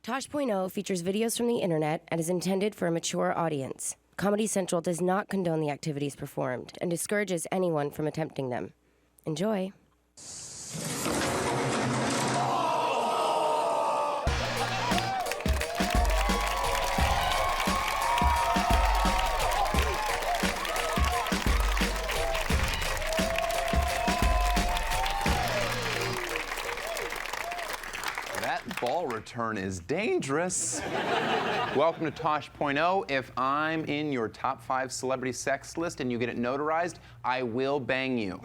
Tosh.0 features videos from the internet and is intended for a mature audience. Comedy Central does not condone the activities performed and discourages anyone from attempting them. Enjoy. That ball return is dangerous. Welcome to Tosh.0. If I'm in your top 5 celebrity sex list and you get it notarized, I will bang you.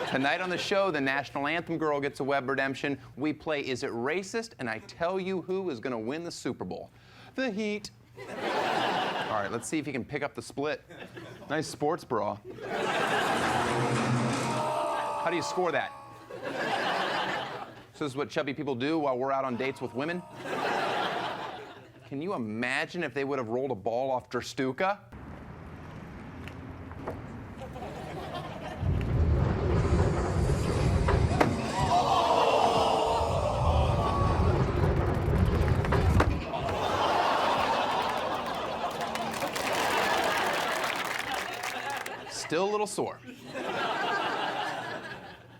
Tonight on the show, the National Anthem Girl gets a web redemption. We play Is It Racist? And I tell you who is going to win the Super Bowl. The Heat. All right, let's see if you can pick up the split. Nice sports bra. How do you score that? So this is what chubby people do while we're out on dates with women? Can you imagine if they would have rolled a ball off Drstuka? Still a little sore.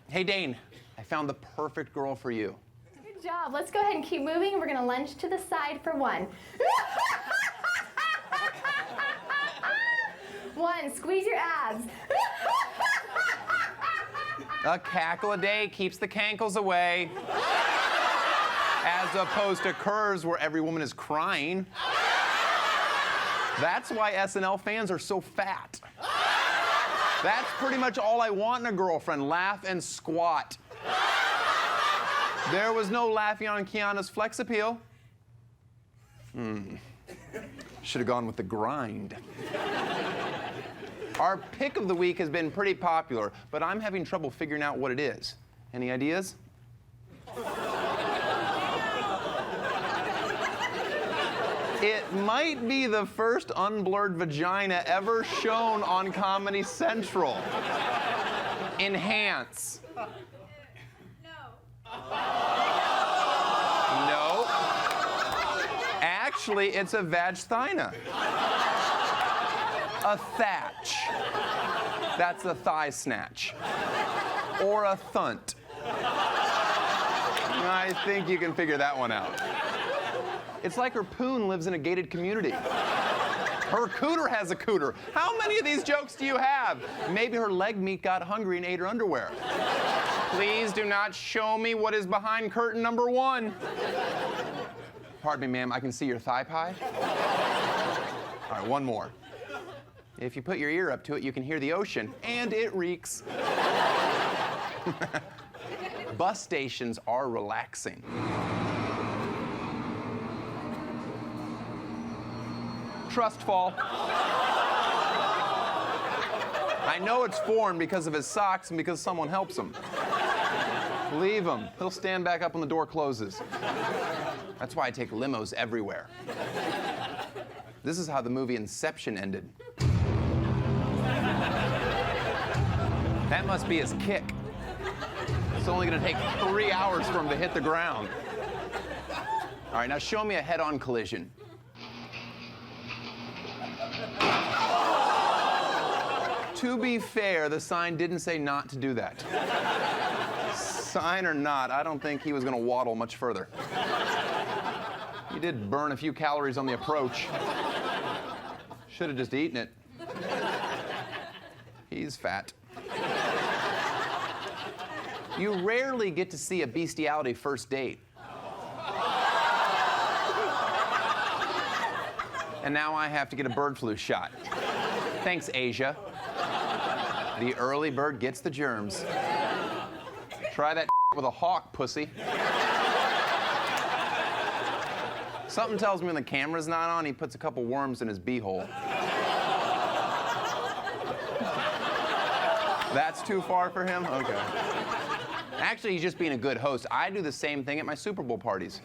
Hey, Dane. I found the perfect girl for you. Good job. Let's go ahead and keep moving. We're going to lunge to the side for one. One, squeeze your abs. A cackle a day keeps the cankles away. As opposed to curves where every woman is crying. That's why SNL fans are so fat. That's pretty much all I want in a girlfriend, laugh and squat. There was no laughing on Kiana's flex appeal. Should have gone with the grind. Our pick of the week has been pretty popular, but I'm having trouble figuring out what it is. Any ideas? It might be the first unblurred vagina ever shown on Comedy Central. Enhance. No. Actually, it's a vagina. A thatch. That's a thigh snatch. Or a thunt. I think you can figure that one out. It's like her poon lives in a gated community. Her cooter has a cooter. How many of these jokes do you have? Maybe her leg meat got hungry and ate her underwear. Please do not show me what is behind curtain number 1. Pardon me, ma'am, I can see your thigh pie. All right, one more. If you put your ear up to it, you can hear the ocean, and it reeks. Bus stations are relaxing. Trust fall. I know it's formed because of his socks and because someone helps him. Leave him. He'll stand back up when the door closes. That's why I take limos everywhere. This is how the movie Inception ended. That must be his kick. It's only going to take 3 hours for him to hit the ground. All right, now show me a head-on collision. To be fair, the sign didn't say not to do that. Sign or not, I don't think he was going to waddle much further. He did burn a few calories on the approach. Should have just eaten it. He's fat. You rarely get to see a bestiality first date. And now I have to get a bird flu shot. Thanks, Asia. The early bird gets the germs. Try that with a hawk, pussy. Something tells me when the camera's not on, he puts a couple worms in his beehole. That's too far for him? Okay. Actually, he's just being a good host. I do the same thing at my Super Bowl parties.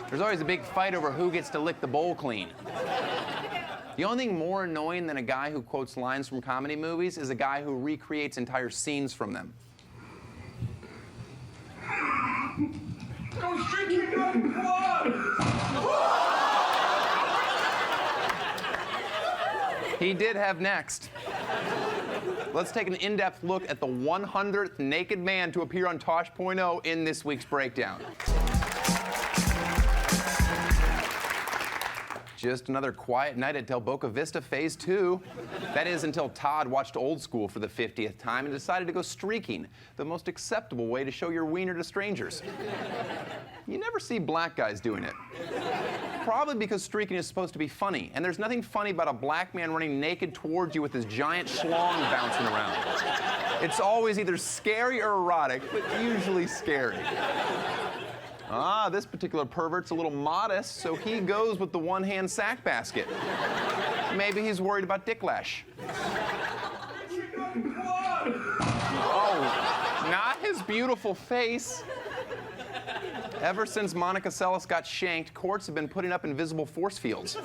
There's always a big fight over who gets to lick the bowl clean. The only thing more annoying than a guy who quotes lines from comedy movies is a guy who recreates entire scenes from them. Go straight to the blood! He did have next. Let's take an in-depth look at the 100th naked man to appear on Tosh.0 in this week's breakdown. Just another quiet night at Del Boca Vista Phase 2. That is until Todd watched Old School for the 50th time and decided to go streaking, the most acceptable way to show your wiener to strangers. You never see black guys doing it. Probably because streaking is supposed to be funny, and there's nothing funny about a black man running naked towards you with his giant schlong bouncing around. It's always either scary or erotic, but usually scary. Ah, this particular pervert's a little modest, so he goes with the one-hand sack basket. Maybe he's worried about dicklash. Oh, not his beautiful face. Ever since Monica Seles got shanked, courts have been putting up invisible force fields.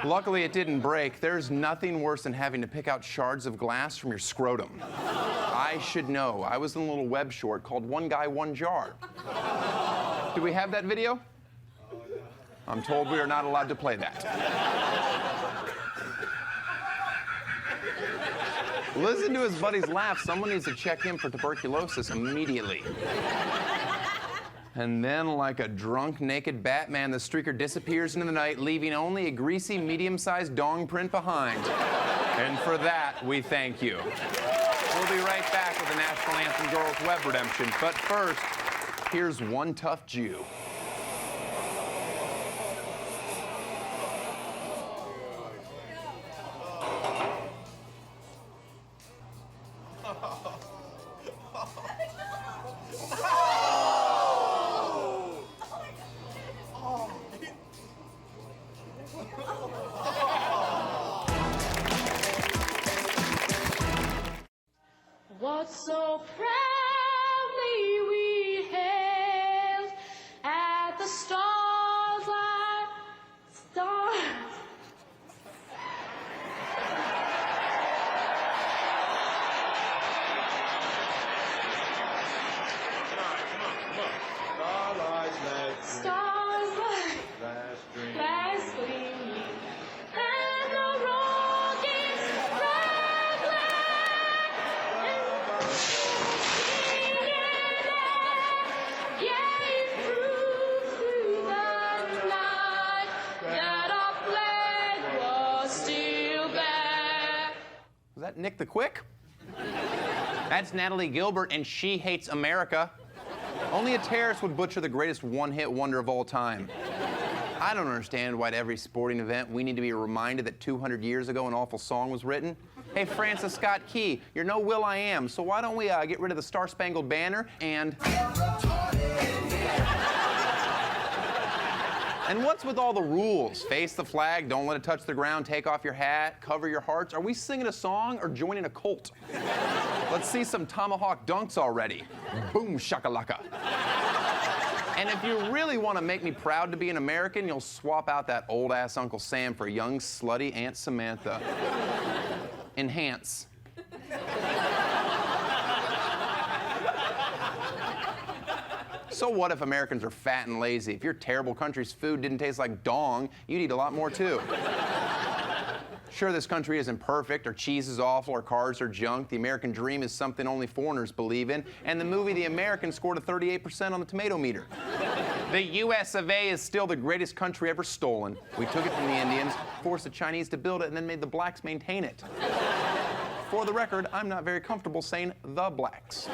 Luckily, it didn't break. There's nothing worse than having to pick out shards of glass from your scrotum. I should know. I was in a little web short called One Guy, One Jar. Do we have that video? I'm told we are not allowed to play that. Listen to his buddy's laugh. Someone needs to check him for tuberculosis immediately. And then, like a drunk, naked Batman, the streaker disappears into the night, leaving only a greasy, medium-sized dong print behind. And for that, we thank you. We'll be right back with the National Anthem Girls Web Redemption. But first, here's one tough Jew. What so proudly we hailed at the stars like stars. Stars like last gleaming, and the rockets red black, and yeah, it proved through the night that our flag was still back. Was that Nick the Quick? That's Natalie Gilbert, and she hates America. Only a terrorist would butcher the greatest one-hit wonder of all time. I don't understand why at every sporting event we need to be reminded that 200 years ago an awful song was written. Hey, Francis Scott Key, you're no Will.I.am, so why don't we get rid of the Star-Spangled Banner and... And what's with all the rules? Face the flag, don't let it touch the ground, take off your hat, cover your hearts. Are we singing a song or joining a cult? Let's see some tomahawk dunks already. Boom shakalaka. And if you really want to make me proud to be an American, you'll swap out that old-ass Uncle Sam for young, slutty Aunt Samantha. Enhance. So what if Americans are fat and lazy? If your terrible country's food didn't taste like dong, you'd eat a lot more too. Sure, this country isn't perfect, our cheese is awful, our cars are junk, the American dream is something only foreigners believe in, and the movie The American scored a 38% on the tomato meter. The US of A is still the greatest country ever stolen. We took it from the Indians, forced the Chinese to build it, and then made the blacks maintain it. For the record, I'm not very comfortable saying the blacks.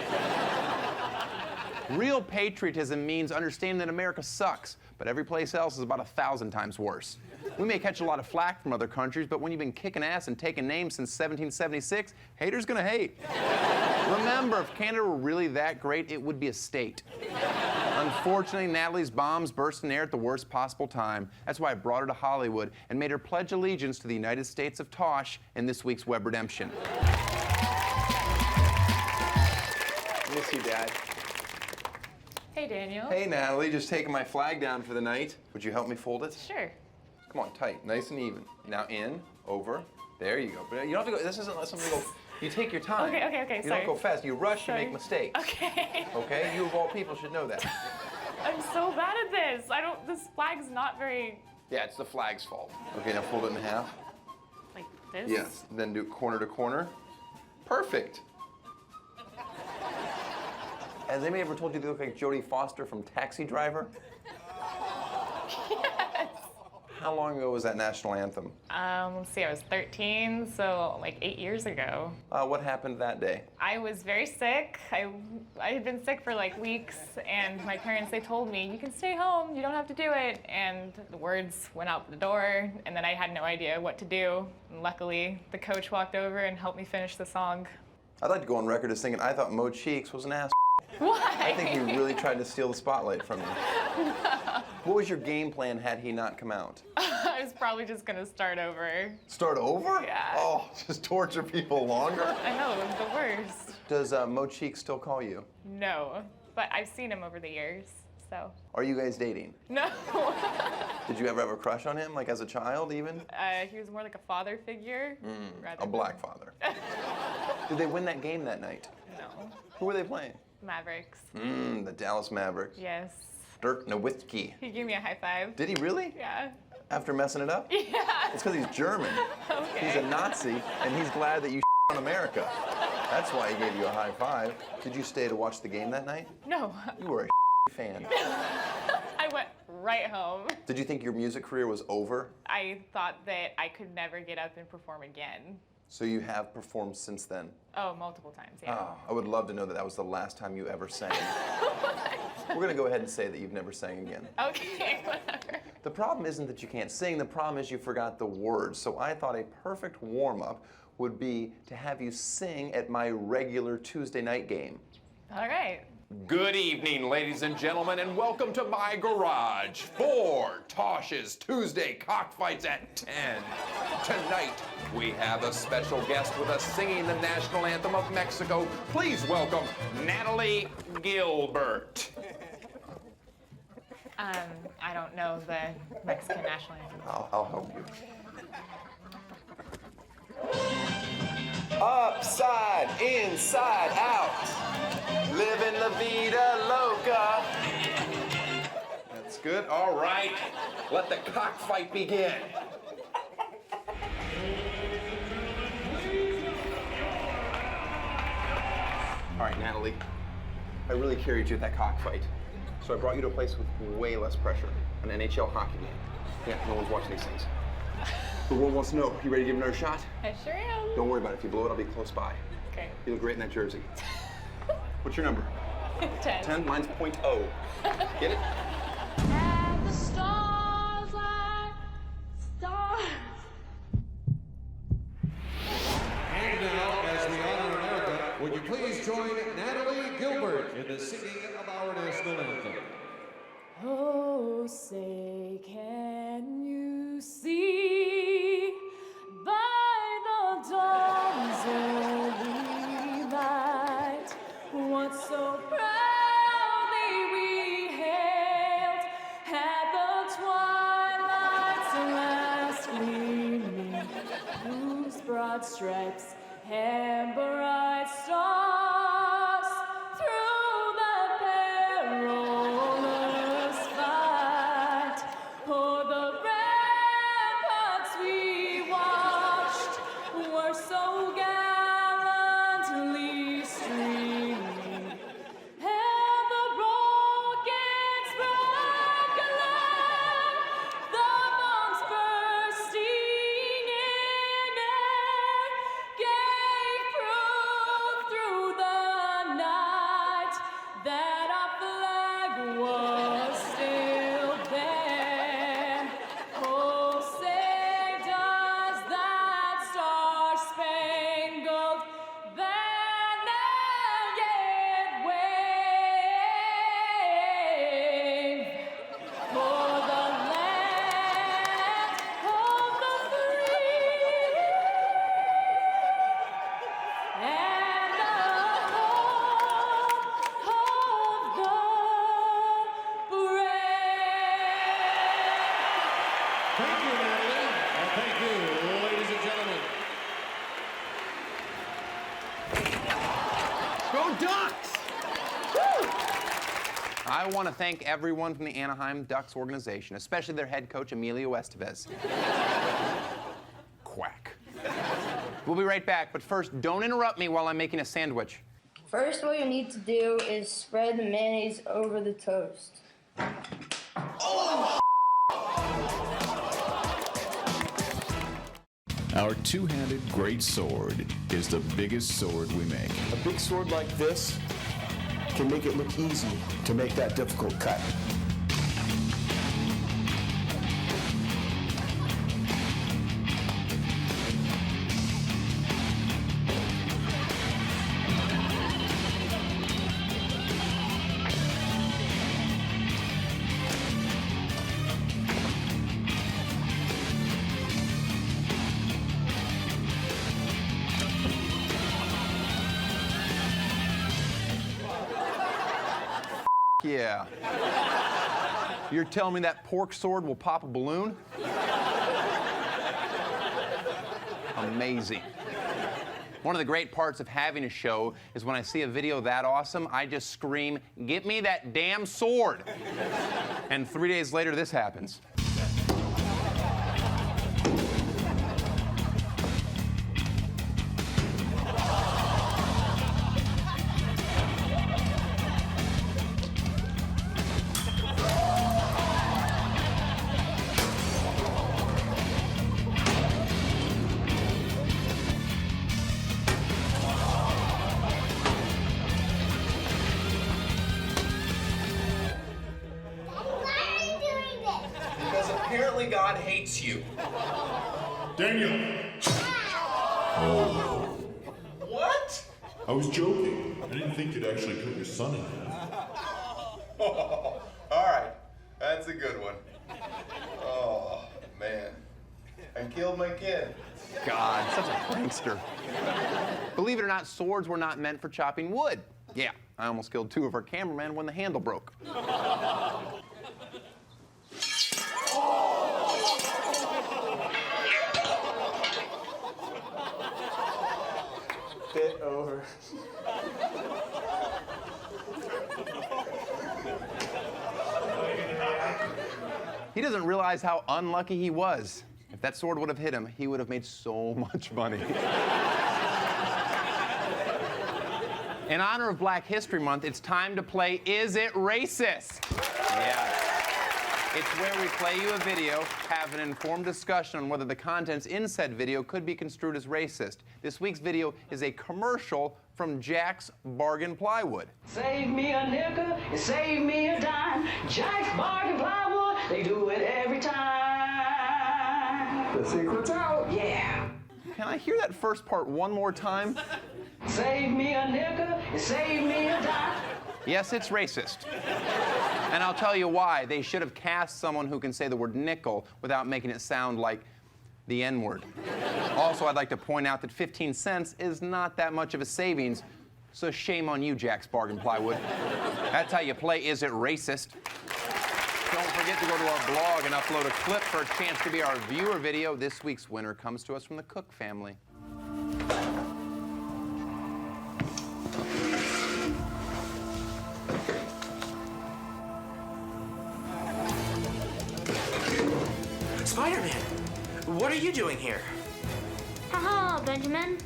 Real patriotism means understanding that America sucks, but every place else is about 1,000 times worse. We may catch a lot of flack from other countries, but when you've been kicking ass and taking names since 1776, haters gonna hate. Remember, if Canada were really that great, it would be a state. Unfortunately, Natalie's bombs burst in the air at the worst possible time. That's why I brought her to Hollywood and made her pledge allegiance to the United States of Tosh in this week's Web Redemption. Miss you, Dad. Hey, Daniel. Hey, Natalie, just taking my flag down for the night. Would you help me fold it? Sure. Come on, tight, nice and even. Now in, over, there you go. But you don't have to go, this isn't something to go, you take your time. Okay, You sorry. don't go fast, you rush, Sorry. you make mistakes. Okay. Okay, you of all people should know that. I'm so bad at this. This flag's not very, Yeah, it's the flag's fault. Okay, now fold it in half. like this. Yes, then do corner to corner. Perfect. Has anybody ever told you they look like Jodie Foster from Taxi Driver? Yes. How long ago was that national anthem? Let's see, I was 13, so like 8 years ago. What happened that day? I was very sick. I had been sick for like weeks, and my parents, they told me, you can stay home, you don't have to do it. And the words went out the door, and then I had no idea what to do. And luckily, the coach walked over and helped me finish the song. I'd like to go on record as thinking I thought Mo Cheeks was an ass. Why? I think he really tried to steal the spotlight from you. What was your game plan had he not come out? I was probably just gonna start over. Start over? Yeah. Oh, just torture people longer? I know, it was the worst. Does Mo Cheeks still call you? No, but I've seen him over the years, so. Are you guys dating? No. Did you ever have a crush on him, like as a child even? He was more like a father figure. rather A black father. Did they win that game that night? No. Who were they playing? Mavericks. The Dallas Mavericks. Yes. Dirk Nowitzki. He gave me a high five. Did he really? Yeah. After messing it up? Yeah. It's because he's German. Okay. He's a Nazi, and he's glad that you on America. That's why he gave you a high five. Did you stay to watch the game that night? No. You were a fan. I went right home. Did you think your music career was over? I thought that I could never get up and perform again. So you have performed since then? Oh, multiple times, yeah. Oh, I would love to know that that was the last time you ever sang. We're gonna go ahead and say that you've never sang again. Okay, whatever. The problem isn't that you can't sing, the problem is you forgot the words. So I thought a perfect warm-up would be to have you sing at my regular Tuesday night game. All right. Good evening, ladies and gentlemen, and welcome to my garage for Tosh's Tuesday Cockfights at 10. Tonight, we have a special guest with us singing the national anthem of Mexico. Please welcome Natalie Gilbert. I don't know the Mexican national anthem. I'll help you. Upside, inside, out. Living la vida loca. That's good. All right. Let the cockfight begin. All right, Natalie. I really carried you at that cockfight. So I brought you to a place with way less pressure. An NHL hockey game. Yeah, no one's watching these things. The world wants to know. You ready to give it another shot? I sure am. Don't worry about it. If you blow it, I'll be close by. Okay. You look great in that jersey. What's your number? 10. 10? Mine's .0. Get it? And the stars like stars. And now, as we honor America, would you please join Natalie Gilbert in the singing of our national anthem? Oh, say, can you see by the dawn's early light what so proudly we hailed at the twilight's last gleaming, whose broad stripes and bright stars through the perilous fight o'er the ramparts we watched were so gallantly streaming, and the rockets broke along, the bombs bursting in air gave proof through the night that our flag was still there. Oh, say does that star-spangled banner yet wave for the land of the free and the home of the brave? Thank you, Go Ducks! Woo! I want to thank everyone from the Anaheim Ducks organization, especially their head coach, Emilio Estevez. Quack. We'll be right back, but first, don't interrupt me while I'm making a sandwich. First, what you need to do is spread the mayonnaise over the toast. Our two-handed great sword is the biggest sword we make. A big sword like this can make it look easy to make that difficult cut. Yeah. You're telling me that pork sword will pop a balloon? Amazing. One of the great parts of having a show is when I see a video that awesome, I just scream, "Get me that damn sword!" And 3 days later, this happens. Apparently God hates you. Daniel! Oh. What? I was joking. I didn't think you'd actually cut your son in half. All right, that's a good one. Oh, man. I killed my kid. God, such a prankster. Believe it or not, swords were not meant for chopping wood. Yeah, I almost killed 2 of our cameramen when the handle broke. Bit over. He doesn't realize how unlucky he was. If that sword would have hit him, he would have made so much money. In honor of Black History Month, it's time to play Is It Racist? Yeah. It's where we play you a video, have an informed discussion on whether the contents in said video could be construed as racist. This week's video is a commercial from Jack's Bargain Plywood. Save me a nickel and save me a dime. Jack's Bargain Plywood, they do it every time. The secret's out. Yeah. Can I hear that first part one more time? Save me a nickel and save me a dime. Yes, it's racist. And I'll tell you why. They should have cast someone who can say the word nickel without making it sound like the N-word. Also, I'd like to point out that 15 cents is not that much of a savings, so shame on you, Jack's Bargain Plywood. That's how you play Is It Racist? Don't forget to go to our blog and upload a clip for a chance to be our viewer video. This week's winner comes to us from the Cook family. Spider-Man, what are you doing here? Haha, Benjamin.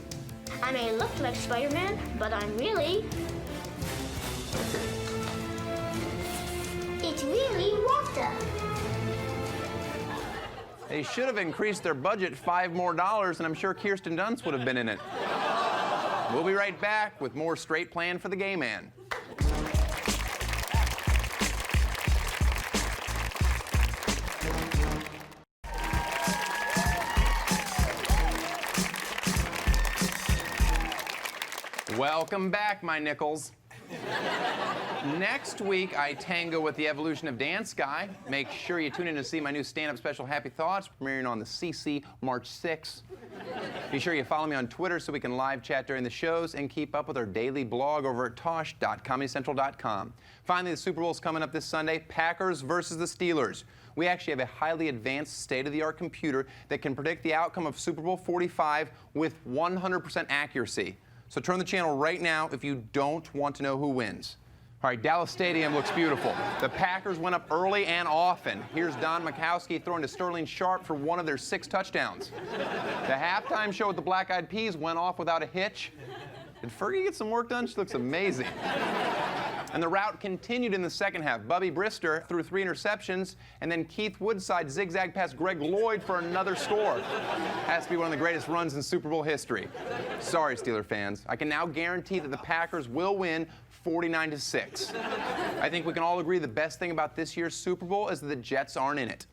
I may look like Spider-Man, but I'm really... It's really Walter. They should have increased their budget $5 more, and I'm sure Kirsten Dunst would have been in it. We'll be right back with more Straight Plan for the Gay Man. Welcome back, my nickels. Next week, I tango with the Evolution of Dance guy. Make sure you tune in to see my new stand-up special, Happy Thoughts, premiering on the CC March 6th. Be sure you follow me on Twitter so we can live chat during the shows and keep up with our daily blog over at tosh.comedycentral.com. Finally, the Super Bowl's coming up this Sunday, Packers versus the Steelers. We actually have a highly advanced state-of-the-art computer that can predict the outcome of Super Bowl 45 with 100% accuracy. So turn the channel right now if you don't want to know who wins. All right, Dallas Stadium looks beautiful. The Packers went up early and often. Here's Don Majkowski throwing to Sterling Sharp for one of their 6 touchdowns. The halftime show with the Black Eyed Peas went off without a hitch. Did Fergie get some work done? She looks amazing. And the rout continued in the second half. Bubby Brister threw 3 interceptions, and then Keith Woodside zigzagged past Greg Lloyd for another score. Has to be one of the greatest runs in Super Bowl history. Sorry, Steeler fans. I can now guarantee that the Packers will win 49-6. I think we can all agree the best thing about this year's Super Bowl is that the Jets aren't in it.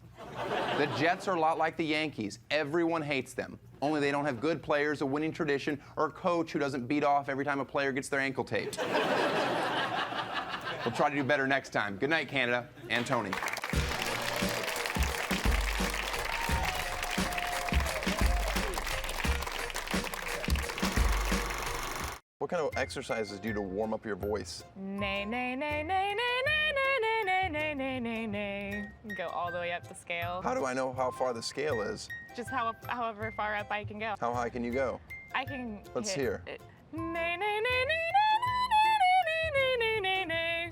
The Jets are a lot like the Yankees. Everyone hates them. Only they don't have good players, a winning tradition, or a coach who doesn't beat off every time a player gets their ankle taped. We'll try to do better next time. Good night, Canada and Tony. What kind of exercises do you do to warm up your voice? Nay, nay, nay, nay, nay, nay, nay, nay, nay, nay, nay, nay. Go all the way up the scale. How do I know how far the scale is? Just however far up I can go. How high can you go? I can. Let's hit hear. it. Nay, nay, nay, nay, nay, nay, nay, nay, nay.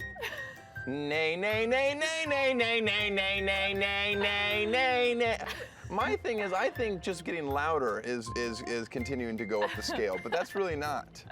Nay, nay, nay, nay, nay, nay, nay, nay, nay, nay, nay, nay, nay. My thing is, I think just getting louder is continuing to go up the scale, but that's really not.